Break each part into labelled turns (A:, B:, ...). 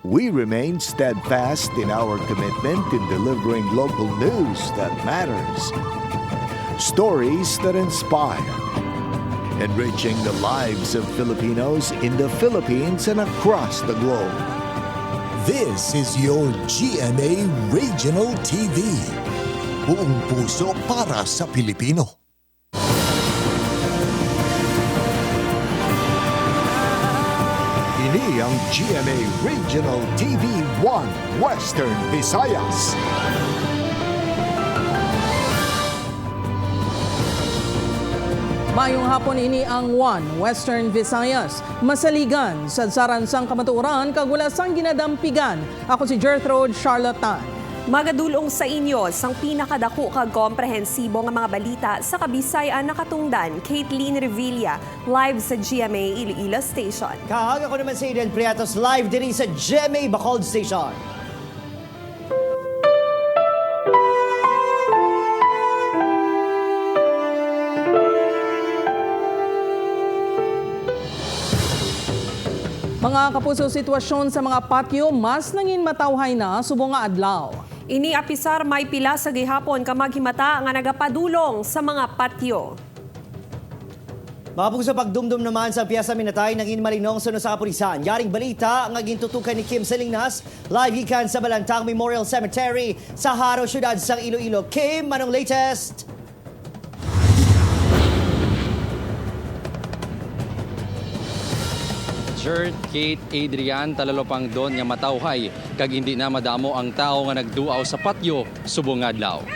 A: We remain steadfast in our commitment in delivering local news that matters. Stories that inspire. Enriching the lives of Filipinos in the Philippines and across the globe.
B: This is your GMA Regional TV. Buong puso para sa Pilipino.
A: Ini ang GMA Regional TV 1 Western Visayas.
C: Mayong hapon ini ang 1 Western Visayas. Masaligan sa saransang kamatuoran kagula sang ginadampigan. Ako si Gertrude Charlatan.
D: Magadulong sa inyo sang pinakadako kag komprehensibo nga mga balita sa Kabisayan nakatungdan. Caitlin Revilla, live sa GMA Iloilo Station.
E: Kahag ako naman si Eden Priatos, live din sa GMA Bacolod Station.
C: Mga kapuso, sitwasyon sa mga patio mas nangin matawhay na subong nga adlaw.
D: Ini apisar may pila sa gihapon kamaghimata nga nagapadulong sa mga patio.
E: Mga puso, pagdumdum naman sa Piazza Minatay, naging malinong suno sa kapulisan. Yaring balita, ang gintutukan ni Kim Salinas, live ikan sa Balantang Memorial Cemetery sa Haro, Syudad sang Iloilo. Kim, anong latest?
F: Gert, Kate, Adrian, talalopang doon nga matawhay kag hindi na madamo ang tao nga nagduaw sa patio subong adlaw.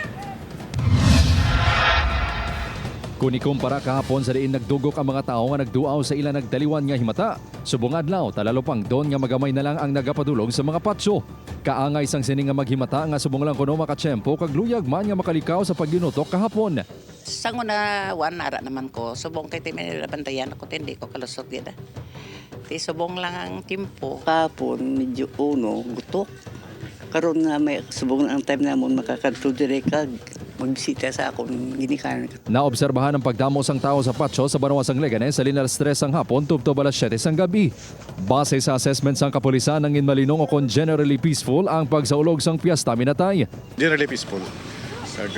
F: Kung ikumpara kahapon sa diin nagdugok ang mga tao nga nagduaw sa ilang nagdaliwan nga himata, subong adlaw talalopang doon nga magamay na lang ang nagapadulong sa mga patio. Kaangay sang sining nga maghimata nga subong lang kuno makatsyempo kag luyag man nga makalikaw sa pagginutok kahapon.
G: Sang una ara naman ko, subong kay timin nila bantayan ako, hindi ko kalusot gida. Ti subong lang ang timpo.
H: Kapon, medyo gutok. Karon nga may subong ang time namon makakadto dire kag magbisita sa akong ginikanan.
F: Naobserbahan ang pagdamo sang tao sa patio sa Banawasang Leganes sa Linas 3 sang hapon tubtob alas 7 sang gabi. Base sa assessment sang kapulisan ng inmalinong o kon generally peaceful ang pagsaulog sang Piesta Minatay.
I: Generally peaceful. Kag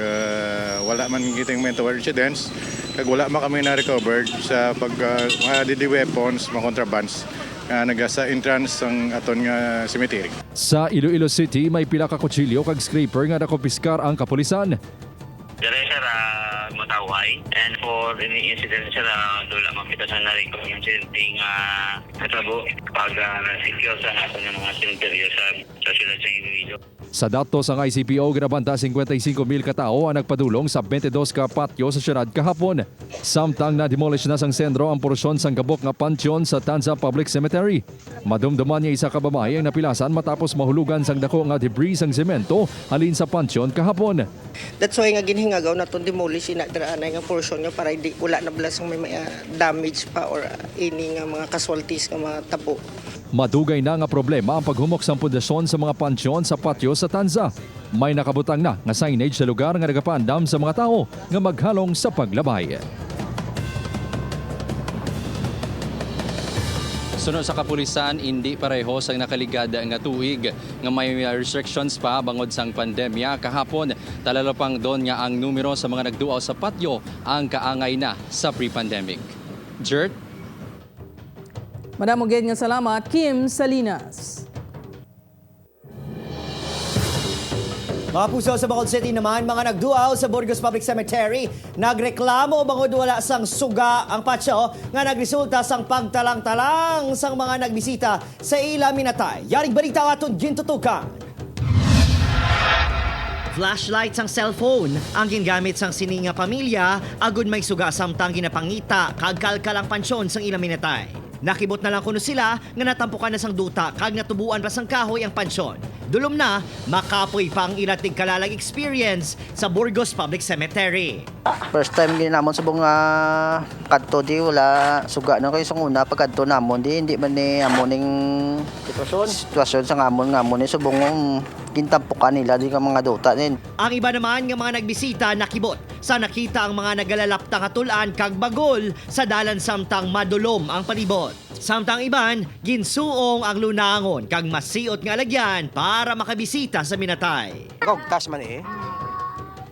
I: wala man kitang mental incidents, kag wala man kami na-recovered sa pag mga deadly weapons, mga contrabands naga sa entrance ng aton nga cemetery.
F: Sa Iloilo City, may pila ka kutsilyo kag scraper nga nakopiskar ang kapulisan.
J: Dire sir, matawhay. And for any incident sir, dula mamitasan na rin kung incident katabo pag secure sa aton ng mga cemetery sa syudad sa Iloilo.
F: Sa datos ang ICPO, ginabanta 55,000 katao ang nagpadulong sa 22 ka patio sa syudad kahapon. Samtang na-demolish na sang sentro ang porsyon sang gabok nga pansyon sa Tanza Public Cemetery. Madumduman niya isa ka babae ang napilasan matapos mahulugan sang dako nga debris sang semento halin sa pansyon kahapon.
K: That's why nga ginhingagaw na itong demolish inadraanay nga portion nga para hindi wala na balasang may damage pa or any nga mga casualties nga mga tabo.
F: Madugay na nga problema ang paghumok sang pundasyon sa mga pansyon sa patio sa Tanza. May nakabutang na nga signage sa lugar nga nagapandam sa mga tao nga maghalong sa paglabay. Sunod sa kapulisan, hindi pareho sang nakaligada nga tuig nga may restrictions pa bangod sang pandemya kahapon. Talalapang doon nga ang numero sa mga nagduaw sa patio ang kaangay na sa pre-pandemic. Gert?
C: Madamo gid nga salamat, Kim Salinas.
E: Mga puso, sa Bacolod City naman, mga nagduaw sa Burgos Public Cemetery, nagreklamo bangod wala sang suga ang patio nga nagresulta sang pagtalang-talang sang mga nagbisita sa Ila Minatay. Yaring balita aton gintutukan. Flashlight sang cellphone ang gingamit sang sininga pamilya agud may suga samtang ginapangita kag kalkalang pansyon sang Ila Minatay. Nakibot na lang kuno sila nga natampukan na sang duta kag natubuan pa sang kahoy ang pansyon. Dulom na, makapoy pa ang ilating kalalang experience sa Burgos Public Cemetery.
H: First time ginamon sa bunga kadto di wala suga na kayo sa una pagkadto namon di hindi man ni amoning sitwasyon sa ngamon ni subong gintampukan nila di ka mga duta din.
E: Ang iba naman nga mga nagbisita nakibot sa nakita ang mga nagalalaptang atulan kag bagol sa dalan samtang madulom ang palibot. Samtang iban, ginsuong ang lunangon kag masiot nga lagyan para makabisita sa minatay.
L: Ikaw, tas man eh.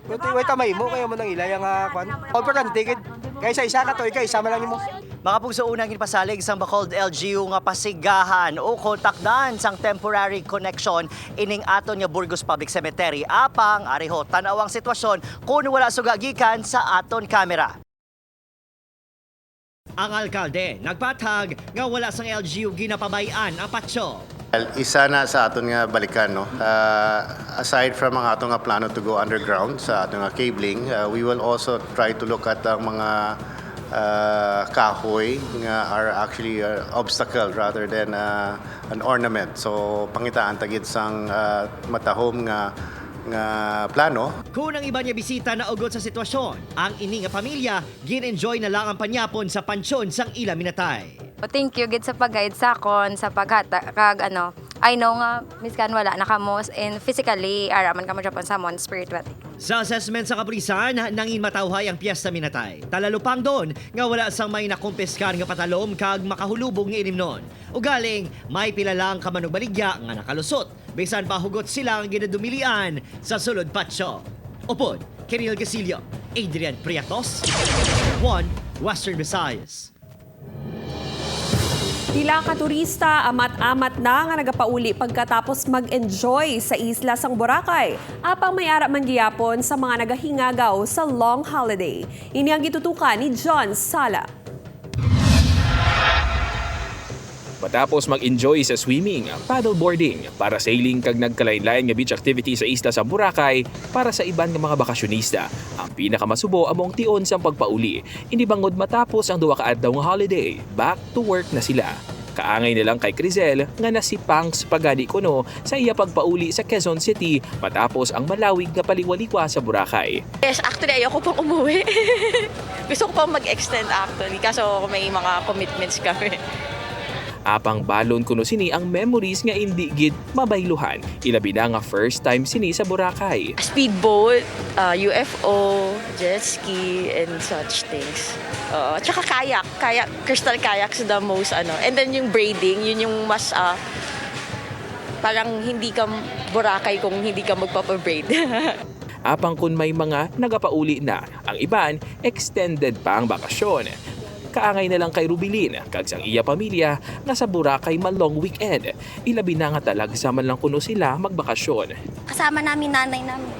L: Way kamay mo, kayo mo nang ilay ang kwan. Importante, kaysa isa ka to, ikaw, isa man lang mo.
E: Mga pugso unang ginpasalig sang Bacolod LGU nga pasigahan o kontakdan sang temporary connection ining aton nga Burgos Public Cemetery. Apang, ariho, tanawang sitwasyon kung wala sugagikan sa aton kamera. Ang alkalde nagpatag nga wala sang LGU ginapabayan ang patso.
M: Isa na sa aton nga balikan, no? Aside from ang aton nga plano to go underground sa aton nga cabling, we will also try to look at ang mga kahoy nga are actually obstacle rather than an ornament. So pangitaan tagid sang matahom nga plano.
E: Kung ang iba niya bisita na ugot sa sitwasyon, ang ini nga pamilya gin-enjoy na lang ang panyapon sa pansyon sang ila minatay.
N: Thank you gid sa pag-guide sa akon sa paghata kag I know nga miskan wala na kamo and physically araman kamo Japan sa mon spiritually.
E: Sa assessment sa kapulisan, nangin matawhay ang piyesta minatay. Talalupang doon nga wala sang may nakumpiskar nga patalom kag makahulubog nga inimnon. Ugaling may pila lang kamanog baligya nga nakalusot. Bisan pa hugot sila ang ginadumilian sa sulod patso. Upod, Kenil Gasilio, Adrian Priatos, 1 Western Visayas.
D: Pila ka turista amat-amat na nga nagapauli pagkatapos mag-enjoy sa isla sang Boracay. Apang may ara man giyapon sa mga nagahingagaw sa long holiday. Ini ang gitutukan ni John Sala.
O: Matapos mag-enjoy sa swimming, paddleboarding, parasailing kag nagkalain-lain nga beach activity sa isla sa Boracay para sa iban nga mga bakasyonista. Ang pinakamasubo among tion sa pagpauli. Hindi bangod matapos ang duwa ka adlaw nga holiday, back to work na sila. Kaangay nilang kay Crizel nga nasipang sa pagani kuno sa iya pagpauli sa Quezon City matapos ang malawig nga paliwaliwa sa Boracay.
P: Yes, actually ayoko pang umuwi. Gusto ko pang mag-extend actually kaso may mga commitments kami.
O: Apang balon kuno sini ang memories nga hindi gid mabayluhan. Ilabi na nga first time sini sa Boracay.
P: Speedboat, UFO, jet ski, and such things. Tsaka kayak, crystal kayaks the most And then yung braiding, yun yung mas parang hindi ka Boracay kung hindi ka magpapabraid.
O: Apang kun may mga nagapauli na, ang iban extended pa ang bakasyon. Kaangay na lang kay Rubilin, kag sang iya pamilya nga sa Boracay malong weekend. Ilabi na nga talag sa man lang kuno sila magbakasyon.
Q: Kasama namin nanay namin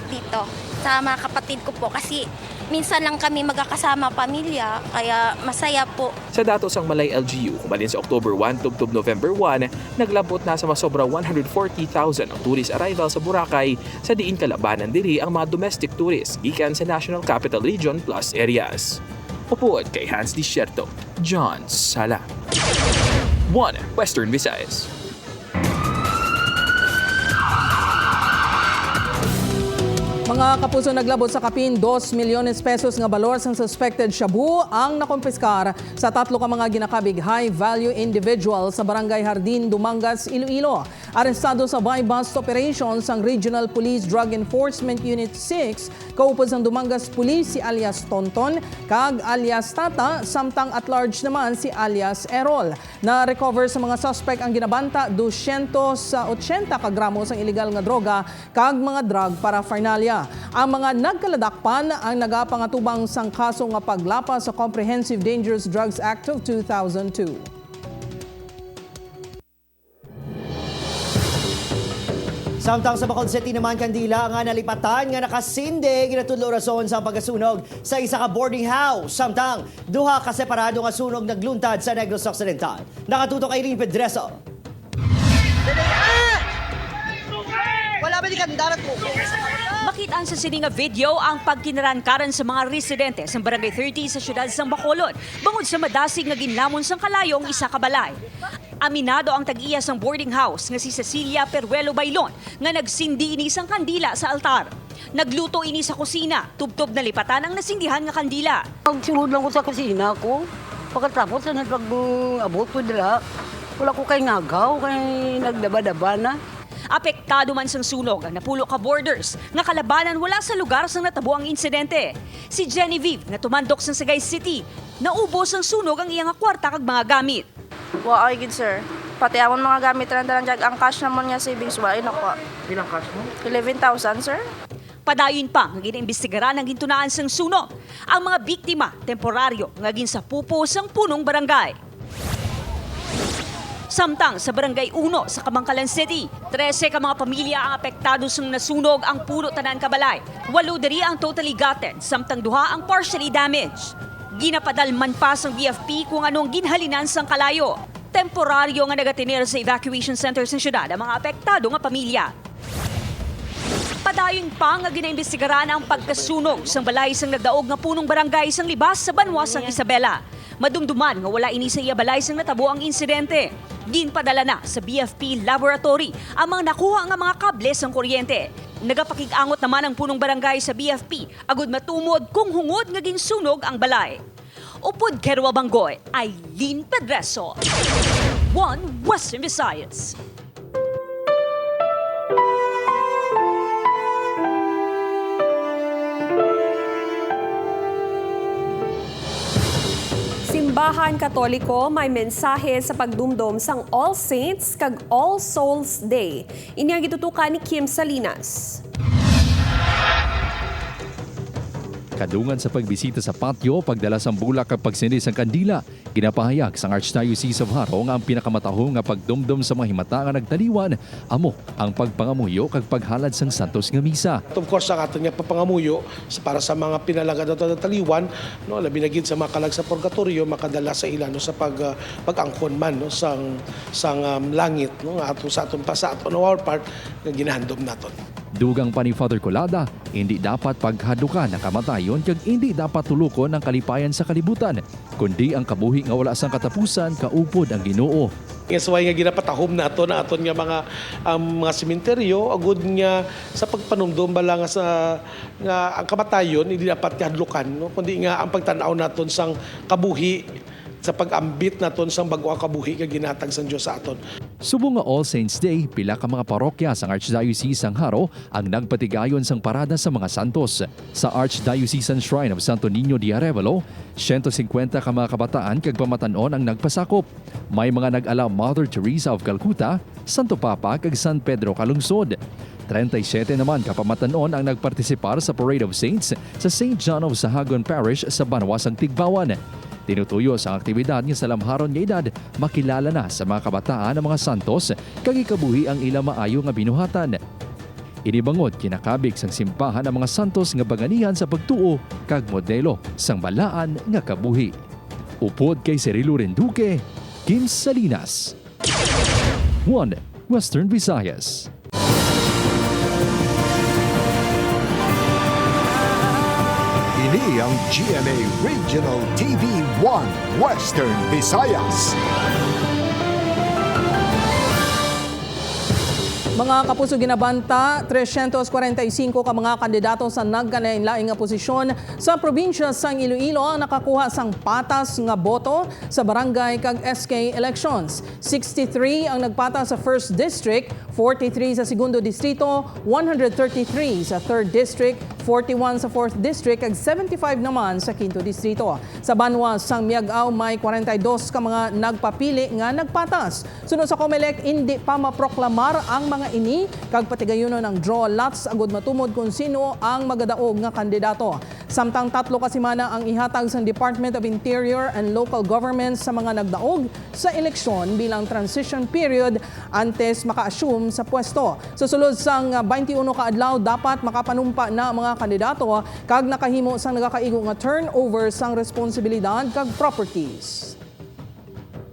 Q: dito sa mga kapatid ko po kasi minsan lang kami magkakasama pamilya kaya masaya po.
O: Sa datos ang Malay LGU, kumalin sa October 1 tubtob November 1, naglabot na sa masobra 140,000 ang tourist arrival sa Boracay sa diin kalabanan diri ang mga domestic tourists gikan sa National Capital Region plus areas. Upuan kay Hans Disierto, John Sala. 1 Western Visayas.
C: Mga kapuso, naglabot sa kapin 2 milyones pesos nga balor sang suspected shabu ang nakumpiskar sa 3 ka mga ginakabig high-value individual sa Barangay Hardin, Dumangas, Iloilo. Arestado sa buy-bust operations ang Regional Police Drug Enforcement Unit 6, kaupod sang Dumangas Police si alias Tonton, kag alias Tata, samtang at large naman si alias Errol. Na-recover sa mga suspect ang ginabanta 280 ka gramos ang illegal nga droga kag mga drug paraphernalia. Ang mga nagkaladakpan ang nagapangatubang sang kaso nga paglapas sa Comprehensive Dangerous Drugs Act of 2002.
E: Samtang sa Bacolod City naman kandila nga nalipatan nga nakasinde ginatudlo rason sa pagasunog sa isa ka boarding house. Samtang duha ka separado nga sunog nagluntad sa Negros Occidental. Nakatutok Irene Pedreso.
R: Wala ba di kandarat mo?
S: Makitaan sa sini nga video ang pagkinarangkaran sa mga residente sa Barangay 30 sa siyudad sang Bacolod bangod sa madasig nga ginlamon sang kalayong isa ka balay. Aminado ang tag-iya sang boarding house nga si Cecilia Peruelo Bailon nga nagsindi ini sang kandila sa altar. Nagluto ini sa kusina, tubtob na lipatan ang nasindihan nga kandila.
R: Pagsunod lang ko sa kusina ko, pagkatapos na abot ko dila, wala ko kay ngagaw, kay nagdaba-daba na.
S: Apektado man sang sunog ang napulo ka borders nga kalabanan wala sa lugar sang natabo ang insidente. Si Genevieve nga tumandok sa Sagay City, naubos ang sunog ang iyang kwarta kag mga gamit.
T: Wa ay gid sir. Pati amon mga gamit ran jag ang cash namon nga savings wa ina ko.
L: Ilang cash mo?
T: 11,000 sir.
S: Padayon pa nga ginaimbestigaran ang gintunaan sang sunog. Ang mga biktima temporaryo nga gin sa pupo sang punong barangay. Samtang sa Barangay 1 sa Kamangkalan City, 13 ka mga pamilya ang apektado sang nasunog ang puno tanan kabalay. 8 diri ang totally gutted, samtang 2 ang partially damaged. Ginapadalman pa sang BFP kung anong ginhalinan sang kalayo. Temporaryo nga nagatinir sa evacuation center sa syudad ang mga apektado nga pamilya. Padayon pa nga ginaimbestigaran ang pagkasunog sang balay sang nagdaog nga punong barangay sang Libas sa Banwa sang Isabela. Madumduman nga wala ini sa iya balay sang natabo ang insidente. Ginpadala na sa BFP laboratory ang mga nakuha nga mga kable sang kuryente. Nagapakig-angot naman ang punong barangay sa BFP agud matumod kung hungod nga ginsunog ang balay. Upod Kerwa Banggoy, Aileen Pedreso, One Western Visayas.
D: Simbahan Katoliko may mensahe sa pagdumdum sang All Saints kag All Souls Day. Ini ang gitutukan ni Kim Salinas.
F: Kadungan sa pagbisita sa patio, pagdala sang bulak kag pagsinis ang kandila, ginapahayag sang Archdiocese of Haro nga ang pinakamatahong nga pagdumdum sa mga himata nga nagtaliwan, amo ang pagpangamuyo kag paghalad sang santos nga misa.
U: Of course, ang aton nga papangamuyo para sa mga pinalagad at taliwan, no, labi na gid sa mga kalag sa purgatorio, makadala sa ila no, sa pag-angkon man no, sang langit no, nga ato sa aton pa sa aton our part nga ginahandom naton.
F: Dugang pa ni Father Colada, hindi dapat paghadukan ang kamatayon kag hindi dapat tulukon ang kalipayan sa kalibutan, kundi ang kabuhi nga wala sang katapusan kaupod ang Ginoo.
U: Yes, why nga ginapatahom na aton nga mga sementeryo agud nga sa pagpanumdum bala nga sa nga ang kamatayon hindi dapat hadlukan no, kundi nga ang pagtan-aw naton sang kabuhi sa pag-ambit naton sang bag-o nga kabuhi nga ginatag sang Dios sa aton.
F: Subong nga All Saints Day, pila ka mga parokya sang Archdiocese sang Haro ang nagpatigayon sang parada sa mga santos. Sa Archdiocesan Shrine of Santo Niño de Arevalo, 150 ka mga kabataan kag pamatanon ang nagpasakop. May mga nag-ala Mother Teresa of Calcutta, Santo Papa kag San Pedro Calungsod. 37 naman kapamatanon ang nagpartisipar sa Parade of Saints sa St. John of Sahagun Parish sa Banwasang Tigbawan. Tinutuyo sa aktibidad nga sa lamharon nga edad, makilala na sa mga kabataan ng mga santos kag ikabuhi ang ilang maayo nga binuhatan. Inibangot kinakabig sang simbahan ang mga santos nga baganihan sa pagtuo kag modelo sang balaan nga kabuhi. Upod kay Cirilo Renduque, Kim Salinas, One Western Visayas.
A: Ini ang GMA Regional TV 1 Western Visayas.
C: Mga kapuso ginabanta, 345 ka mga kandidato sa nagkalain-laing nga posisyon sa probinsya sang Iloilo ang nakakuha sang patas nga boto sa barangay kag SK elections. 63 ang nagpata sa 1st District, 43 sa 2nd Distrito, 133 sa 3rd District, 41 sa 4th District kag 75 naman sa 5th Distrito. Sa Banwa sang Miag-aw may 42 ka mga nagpapili nga nagpatas. Sunod sa COMELEC, hindi pa maproklamar ang mga ini kag patigayunon ang draw lots agud matumod kung sino ang magadaog nga kandidato. Samtang 3 ka semana ang ihatag sa Department of Interior and Local Government sa mga nagdaog sa eleksyon bilang transition period antes maka-assume sa pwesto. Sa sulod sang 21 ka adlaw dapat makapanumpa na mga kandidato kag nakahimo sang nagakaigo nga turnover sang responsibilidad kag properties.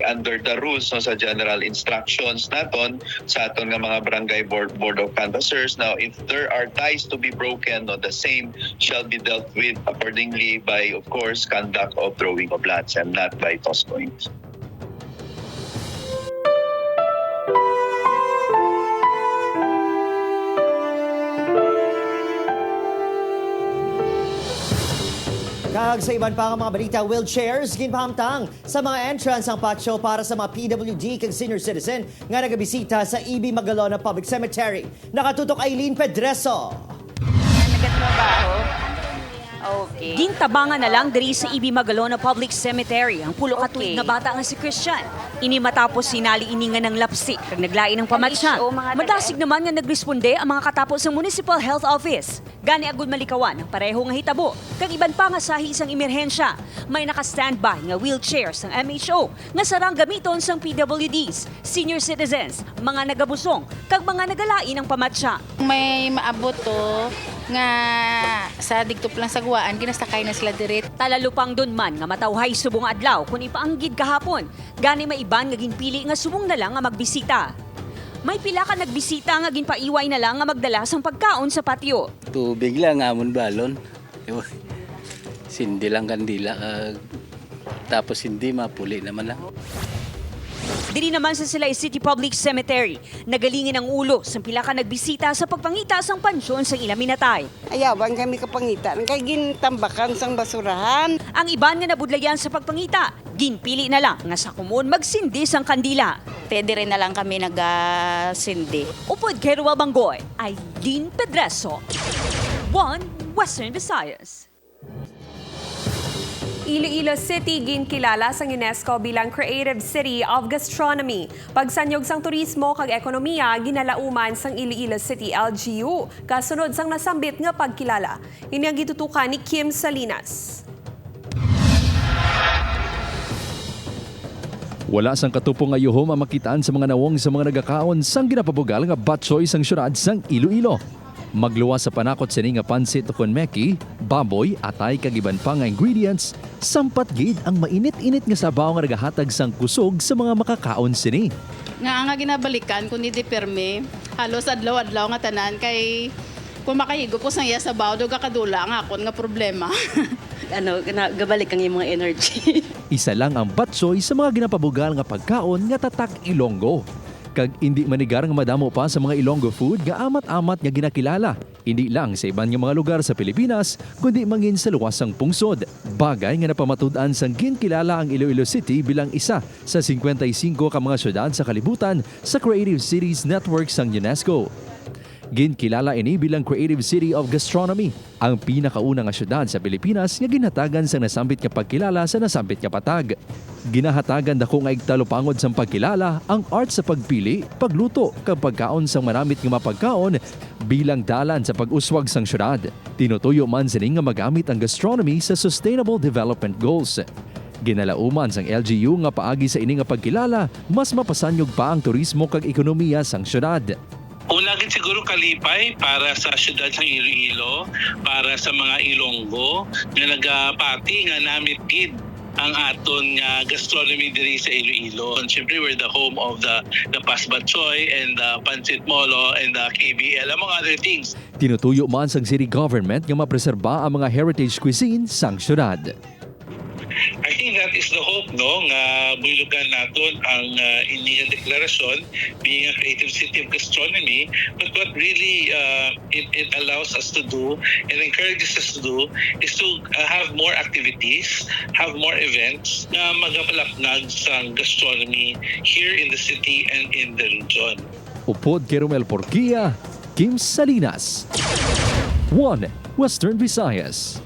V: Under the rules no, sa general instructions naton sa aton nga mga barangay board of canvassers. Now, if there are ties to be broken, no, the same shall be dealt with accordingly by, of course, conduct of drawing of lots and not by toss coins.
E: Kag sa iban pa nga mga balita, wheelchairs ginpahamtang sa mga entrance ang patio para sa mga PWD kag senior citizen nga nagabisita sa EB Magalona Public Cemetery. Nakatutok Aileen Pedreso.
S: Okay. Gintabangan na lang diri sa EB Magalona Public Cemetery ang pulo ka tuig nga bata nga si Christian. Ini matapos sinali ini nga ng lapsi kag naglain ng pamatsa. Madasig naman nga nagresponde ang mga katapos sa Municipal Health Office. Gani agud malikawan ang pareho nga hitabo kag iban pa nga sahi isang emerhensya. May naka-standby nga wheelchairs ng MHO nga sarang gamiton sang PWDs, senior citizens, mga nagabusong kag mga nagalain ng pamatsa.
B: May maabot to nga sa digtop lang sagwaan ginasakay na sila diret.
S: Talalupang dun man nga matawhay subong adlaw kun ipaanggid kahapon. Gani may iban nga ginpili nga subong na lang nga magbisita. May pila ka nagbisita nga ginpaiway na lang nga magdala sang pagkaon sa patio.
G: Tubig lang amon balon. Sindi lang kandila tapos hindi mapuli naman lang.
S: Diri naman sa Silay City Public Cemetery, nagalingin ang ulo sa pila ka nagbisita sa pagpangita sang pansyon sa ilang minatay.
R: Ayawan kami kapangita, kay gintambakan sang basurahan.
S: Ang iban nga nabudlayan sa pagpangita, ginpili na lang nga sa kumon magsindi sang kandila.
B: Pwede rin na lang kami nagsindi.
S: Upod kay Ruel Banggoy, Aileen Pedreso, One Western Visayas.
D: Iloilo City ginkilala sa UNESCO bilang Creative City of Gastronomy. Pagsanyog sang turismo kag ekonomiya ginalauman sang Iloilo City LGU kasunod sang nasambit nga pagkilala. Ini ang gitutukan ni Kim Salinas.
F: Wala sang katupong ayuhom ang makitaan sa mga nawong sa mga nagakaon sang ginapabugal nga batsoy sang syudad sang Iloilo. Magluwas sa panakot sini nga pansit kon meki, baboy, atay kag iban pa nga ingredients, sampat gid ang mainit-init nga sabaw nga nagahatag sang kusog sa mga makakaon sini.
B: Nga ginabalikan kun hindi perme, halos adlaw-adlaw nga tanan kay kung makahigo po sang iya sabaw do kakadula nga akon nga problema. Gabalik ang imong energy.
F: Isa lang ang batsoy sa mga ginapabugal nga pagkaon nga tatak Ilonggo. Kag hindi manigar nga madamo pa sa mga Ilonggo food nga amat-amat nga ginakilala. Hindi lang sa iban nga mga lugar sa Pilipinas, kundi mangin sa luwasang pungsod. Bagay nga napamatud-an sang ginkilala ang Iloilo City bilang isa sa 55 ka mga syudad sa kalibutan sa Creative Cities Network sang UNESCO. Ginkilala ini bilang Creative City of Gastronomy, ang pinakauna nga syudad sa Pilipinas nga ginhatagan sa nasambit nga pagkilala sa nasambit nga patag. Ginahatagan dako nga igtalupangod sa pagkilala ang art sa pagpili, pagluto kag pagkaon sang maramit nga mapagkaon bilang dalan sa pag-uswag sang syudad. Tinutuyo man sini nga magamit ang gastronomy sa Sustainable Development Goals. Ginalauman sang LGU nga paagi sa ini nga pagkilala, mas mapasanyog pa ang turismo kag ekonomiya sang syudad.
W: Una gid siguro kalipay para sa syudad ng Iloilo, para sa mga Ilonggo nga nagapati nga namit gid ang aton nga gastronomy diri sa Iloilo. And syempre we're the home of the Pasbatsoy and the Pancit Molo and the KBL among other things.
F: Tinutuyo man sang city government nga mapreserba ang mga heritage cuisine sang syudad.
W: I think that is the hope, no, nga bulugan naton ang inyong deklarasyon being a creative city of gastronomy, but what really it allows us to do and encourages us to do is to have more activities, have more events na magapalapnag sa gastronomy here in the city and in the region.
F: Upod kay Romel Porquia, Kim Salinas, One Western Visayas.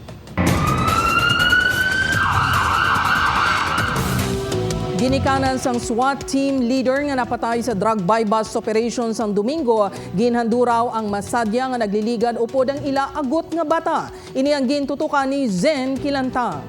C: Ginikanan sang SWAT team leader nga napatay sa drug buy-bust operation sang Domingo, ginhanduraw ang masadya nga nagliligad upod ang ila agot nga bata. Ini ang gintutukan ni Zen Kilanta.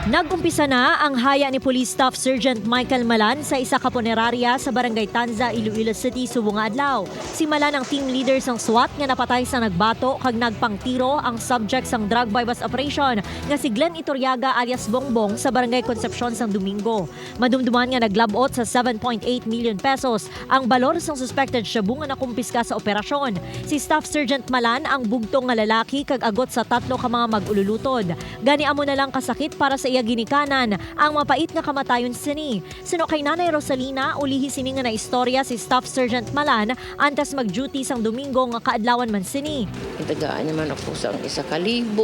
X: Nag-umpisa na ang haya ni Police Staff Sergeant Michael Malan sa isa ka punerarya sa Barangay Tanza, Iloilo City, subong adlaw. Si Malan ang team leader sang SWAT nga napatay sa nagbato kag nagpangtiro ang subject sang drug buy-bust operation nga si Glenn Iturriaga alias Bongbong sa Barangay Concepcion sang Domingo. Madumduman nga naglabot sa 7.8 million pesos ang balor sang suspected shabu nga nakumpiska sa operasyon. Si Staff Sergeant Malan ang bugtong nga lalaki kag agot sa 3 ka mga mag-ululutod. Gani amo na lang kasakit para sa iya ginikanan ang mapait nga kamatayon sini. Sino kay Nanay Rosalina, ulihi sini nga na istorya si Staff Sergeant Malan antes mag-duty sang Domingo nga kaadlawan man sini.
H: Itagaan naman ako sang 1,000,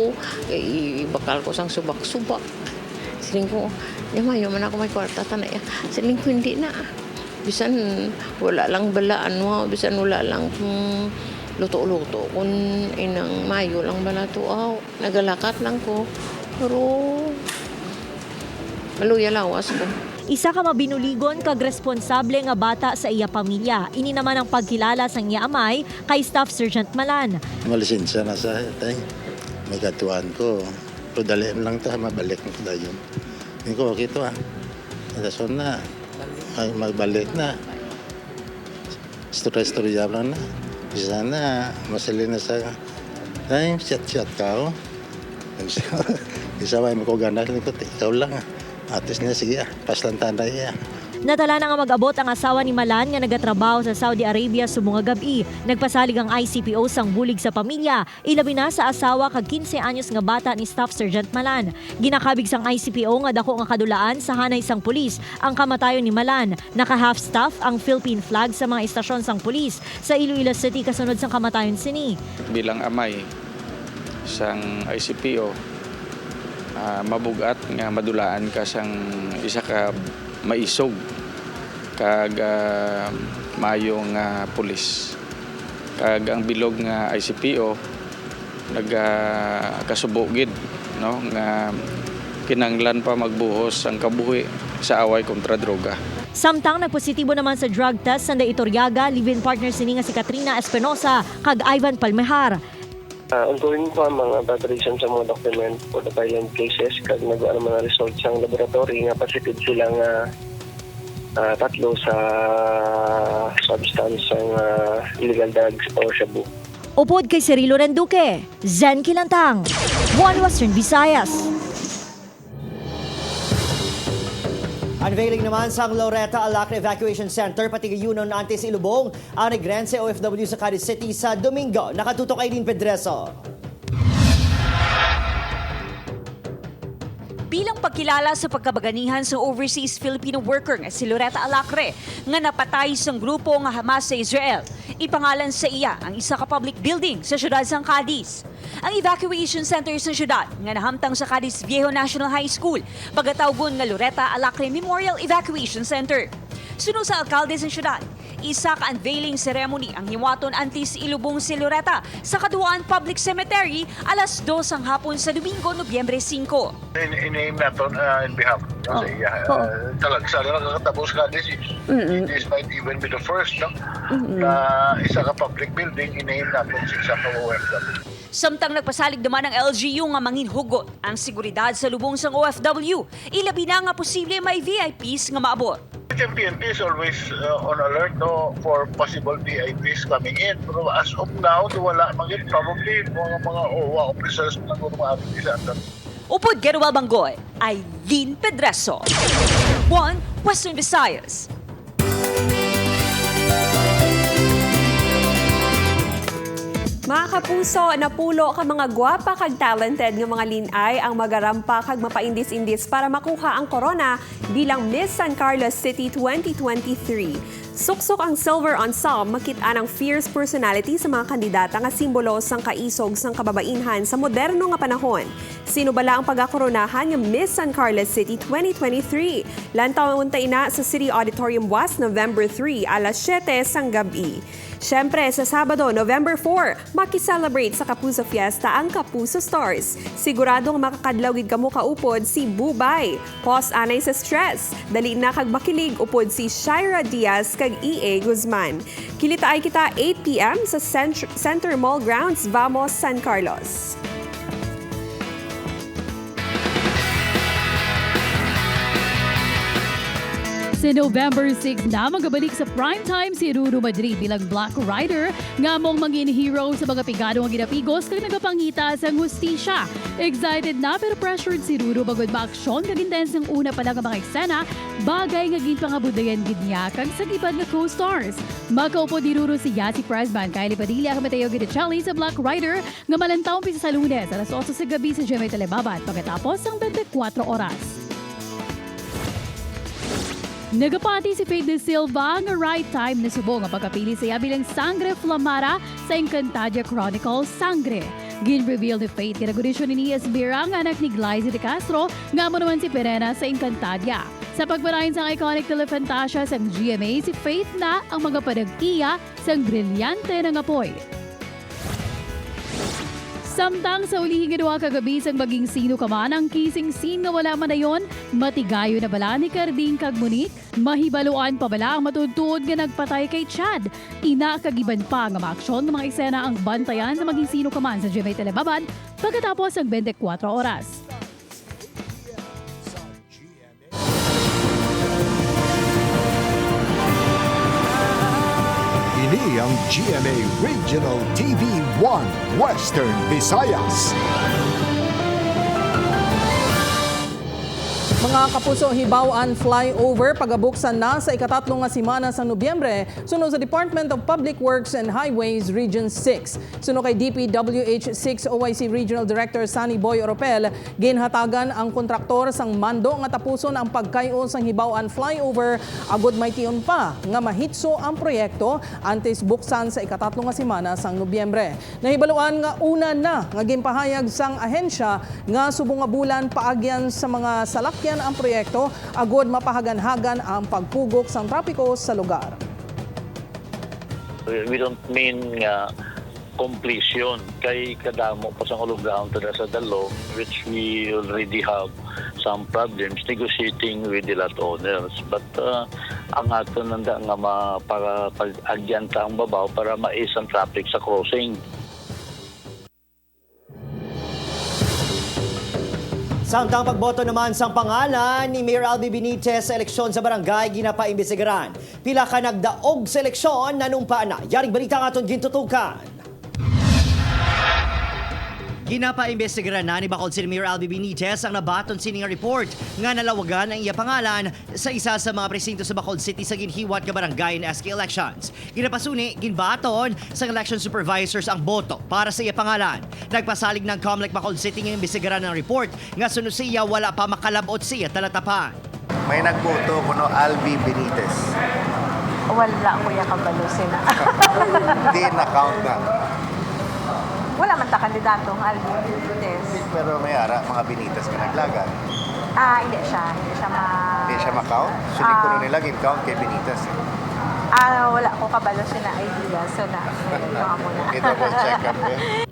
H: kay ibakal ko sang subak-subak. Siling ko, mayo man ako may kwarta tanay. Siling ko hindi na. Bisan wala lang balaan mo, bisan wala lang luto-luto. Kung inang mayo lang bala to, nagalakat lang ko. Pero maluya lawas ko.
X: Isa ka mabinuligon kag responsable nga bata sa iya pamilya. Ini naman ang pagkilala sang iya amay kay Staff Sergeant Malan.
I: Malisensya na sa tay. May katuan ko. Pero daliin lang ta, mabalik na ko dayon. Hindi ko okay to Rason na. Ay, magbalik na. Story-story lang na. Bisa na, masali na sa ay, chat-chat ka Isa ba, may kugana ko, ikaw lang Atis niya, sige paslantan na iya.
X: Natala na nga mag-abot ang asawa ni Malan nga nagatrabaho sa Saudi Arabia sa mga gabi. Nagpasalig ang ICPO sang bulig sa pamilya. Ilabi na sa asawa kag 15 anyos nga bata ni Staff Sergeant Malan. Ginakabig sang ICPO nga dako nga kadulaan sa hanay sang pulis ang kamatayon ni Malan. Naka-half staff ang Philippine flag sa mga istasyon sang pulis sa Iloilo City kasunod sang kamatayon sini.
J: Bilang amay sang ICPO, mabugat nga madulaan ka sang isa ka maisog kag mayong pulis kag ang bilog nga ICPO kasubogid no nga kinanglan pa magbuhos ang kabuhi sa away kontra droga.
X: Samtang nagpositibo naman sa drug test sa Iturriaga, live-in partner sini nga si Katrina Espinosa kag Ivan Palmehar.
K: Ongoing po ang mga evaluation sa mga document for the violent cases kag nagawa ang mga results sa laboratory nga positive silang tatlo sa substance ng illegal drugs or shabu.
X: Upod kay Cirilo Renduque, Zen Kilantang, One Western Visayas.
E: Unveiling naman sa Loretta Alacre Evacuation Center pati Gayunon Antes Ilubong ang Negrense OFW sa Cadiz City sa Domingo. Nakatutok kay Lynn Pedreso.
S: Bilang pagkilala sa pagkabaganihan sa overseas Filipino worker nga si Loretta Alacre nga napatay sa grupo nga Hamas sa Israel. Ipangalan sa iya ang isa ka public building sa siyudad sang Cadiz. Ang evacuation center sa siyudad nga nahamtang sa Cadiz Viejo National High School pagatawgon nga Loretta Alacre Memorial Evacuation Center. Sunod sa alkalde sa siyudad, isa ka unveiling ceremony ang hiwaton antes ilubong si Loretta sa Kaduaan Public Cemetery alas 2 ang hapon sa Domingo, Nobyembre 5.
Y: In-name natin in behalf sa iya. Talagang sana nakakatapos ka this. This might even be the first na isa ka public building in-name natin sa isa ka OFW.
S: Samtang nagpasalig naman ng LGU nga manginhugot ang seguridad sa lubong sang OFW, ilabi na nga posible may VIPs nga maabot.
Y: The PNP is always on alert for possible VIPs coming in. Pero as of now, wala maging probably mga OWA officers na gumamit isa.
S: Upod Geruel Bangoy, Aileen Pedreso. One Western Visayas.
D: Mga kapuso, napulo ka mga gwapa kag talented nga mga linay ang magarampa kag mapaindis-indis para makuha ang corona bilang Miss San Carlos City 2023. Suksok ang Silver Ensemble makita ng fierce personality sa mga kandidata nga simbolo sang kaisog sang kababainhan sa moderno nga panahon. Sino bala ang pagkakoronahan ng Miss San Carlos City 2023? Lantaw untay na sa City Auditorium West November 3 alas 7 sang gabi. Siyempre, sa Sabado, November 4, makiselebrate sa Kapuso Fiesta ang Kapuso Stars. Siguradong makakadlawid kamo kaupod si Bubay. Pos anay sa stress. Dali na kag makilig upod si Shaira Diaz kag E.A. Guzman. Kilitaay kita 8 p.m. sa Center Mall Grounds, Vamos, San Carlos.
M: Sa November 6 na magabalik sa primetime si Ruru Madrid bilang Black Rider nga mong mangin hero sa mga pigado ang ginapigos kag nagapangita sa hustisya. Excited na pero pressured si Ruru bagod ma-aksyon kag intense ng una pa lang ang mga eksena bagay nga ginpangabudayan gid niya kag sa gibad nga co-stars. Makaupo di Ruru si Yasi Presban, Kylie Padilla kag Mateo Guidicelli sa Black Rider nga malantaw umpisa sa Lunes alas 8 sa gabi sa GMA Telebabat pagkatapos ang 24 oras. Nagapati si Faith De Silva nga right time na subong ang pagkapili sa bilang Sangre Flamara sa Encantadia Chronicles Sangre. Gin-reveal ni Faith kinagudisyon ni Nias Bira ang anak ni Glyzie De Castro nga mo naman si Perena sa Encantadia. Sa pagbarahin sa iconic telefantasia sa GMA, si Faith na ang mga padag-iya sa brilyante ng apoy. Samtang sa ulihing ginawa kagabi sang maging sino ka man ang kissing scene nga wala man na yon, matigayo na bala ni Carding kag Monique, mahibaluan pa bala ang matuntun nga nagpatay kay Chad. Ina kagiban pa nga maaksyon ng mga eksena ang bantayan sa maging sino ka man sa GMA Telebaban pagkatapos ang 24 oras.
A: Ini ang GMA Regional TV 1 Western Visayas.
C: Mga kapuso, hibaw-an flyover pagabuksan na sa ikatatlong nga semana sa Nobyembre sunod sa Department of Public Works and Highways Region 6. Sunod kay DPWH 6 OIC Regional Director Sunny Boy Oropel, ginhatagan ang kontraktor sang mando nga tapuson ang pagkayo sang hibaw-an flyover agud may tion pa nga mahitso ang proyekto antes buksan sa ikatatlong nga semana sang Nobyembre. Nahibaluan nga una na nga ginpahayag sang ahensya nga subong nga bulan paagyan sa mga salakyan ang proyekto agud mapahagan-hagan ang pagpugok sang trapiko sa lugar.
N: We don't mean completion kay kadamo pa sa lugar tada sa dalo which we already have some problems negotiating with the lot owners but ang ato nanda nga para pag-agyan ta ang babaw para mais ang traffic sa crossing.
E: Samtang pagboto naman sa pangalan ni Mayor Albi Benitez sa eleksyon sa barangay ginapaimbestigaran. Pila ka nagdaog sa eleksyon nanumpa na. Yaring balita nga itong gintutukan. Ginapaimbestigaran na ni Bacolod City Mayor Albi Benitez ang nabaton sining report nga nalawagan ang iya pangalan sa isa sa mga presinto sa Bacolod City sa ginhiwat nga barangay in SK elections. Ginapasuni, ginbaton sa election supervisors ang boto para sa iya pangalan. Nagpasalig ng COMELEC Bacolod City nga imbestigaran ng report nga sunod sa iya wala pa makalabot siya talatapan.
O: May nagboto kuno Albi Benitez.
P: Wala kuya kabalusin na.
O: Hindi na-count na.
P: Wala man ta kandidatong Albi Benitez.
O: Pero may ara, mga Benitez ka naglagan.
P: Hindi siya.
O: Hindi siya ma-count? So, di kuno nila gin-count kay Benitez.
P: Wala ko kabalusin na idea. So, ito nga muna.
O: I-double check up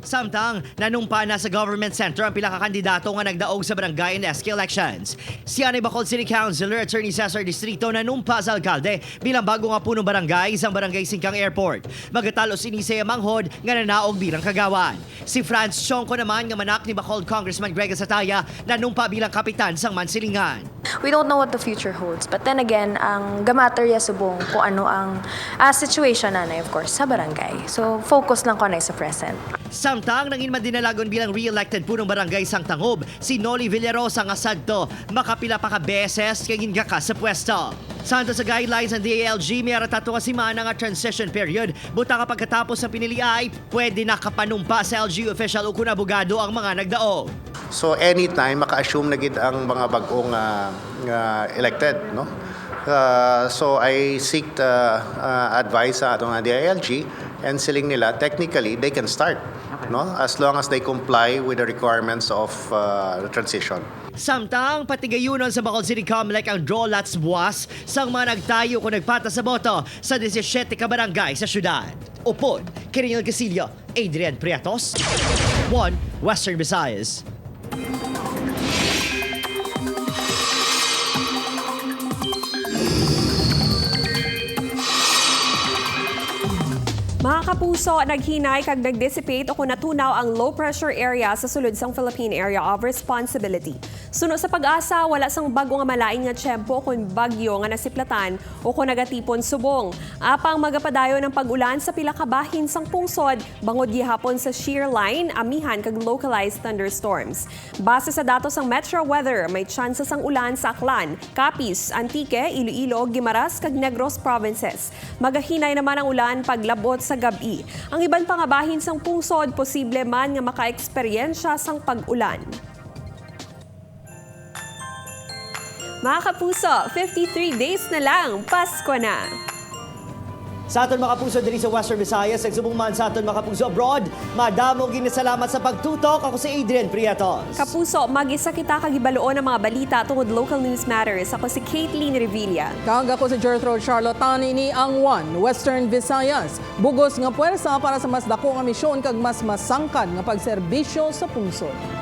E: Samtang, nanumpa na sa government center ang pila ka kandidato nga nagdaog sa barangay in SK elections. Si Anay Bacolod City Councilor Attorney Cesar Distrito nanumpa sa alkalde bilang bago nga punong barangay isang barangay Singkang Airport. Magatalos ini sa manghod nga nanaog bilang kagawan. Si Franz Chongco naman nga manak ni Bacolod Congressman Greg Sataya nanumpa bilang kapitan sang Mansilingan.
Q: We don't know what the future holds. But then again, ang gamaterya subong kung ano ang situation na of course, sa barangay. So, focus lang ko na sa present.
E: Samtang nangin madinalagon bilang re-elected punong barangay sang Tangob, si Noli Villarosa nga sadto makapila pa ka beses kay gingaka sa pwesto. Santo sa guidelines ng DILG, may aratato nga simana nga transition period. Buta ka pagkatapos ng pinili ay pwede nakapanumpa sa LGU official o kung abogado ang mga nagdaog.
O: So anytime maka-assume na gid ang mga bagong elected, no? So I seek advice sa atong DILG and siling nila technically they can start, no? As long as they comply with the requirements of the transition.
E: Samtang patigayunon sa Bacolod City COMELEC ang draw lots buwas sang mga nagtayo kung nagpata sa boto sa 17 ka barangay sa syudad. Upod, Kirinil Casillo, Adrian Prietos, 1 Western Visayas.
D: Mga kapuso, naghinay kag nag-dissipate o kung natunaw ang low pressure area sa sulod sang Philippine Area of Responsibility. Suno sa pag-asa, wala sang bago nga malain nga tiyempo kung bagyo nga nasiplatan o kung nagatipon subong. Apang magapadayo ng pag-ulan sa pila ka bahin sang pungsod, bangod gihapon sa shear line, amihan kag localized thunderstorms. Base sa datos ng Metro Weather, may tsansa sang ulan sa Aklan, Capiz, Antique, Iloilo, Guimaras kag Negros provinces. Magahinay naman ang ulan paglabot sa gabi. Ang iban pa nga bahin sang pungsod, posible man nga maka-eksperyensya sang pag-ulan. Mga kapuso, 53 days na lang, Pasko na!
E: Sa aton mga kapuso diri sa Western Visayas, nagsubong man sa aton mga kapuso abroad, madamong ginasalamat sa pagtutok. Ako si Adrian Prietos.
D: Kapuso, mag-isa kita kagibaluon ng mga balita tungod Local News Matters. Ako si Caitlin Revilla.
C: Kag ako si Gertrude Charlottani ni ang One Western Visayas. Bugos nga puwersa para sa mas dako nga misyon kag mas masangkad nga pagserbisyo sa pungsod.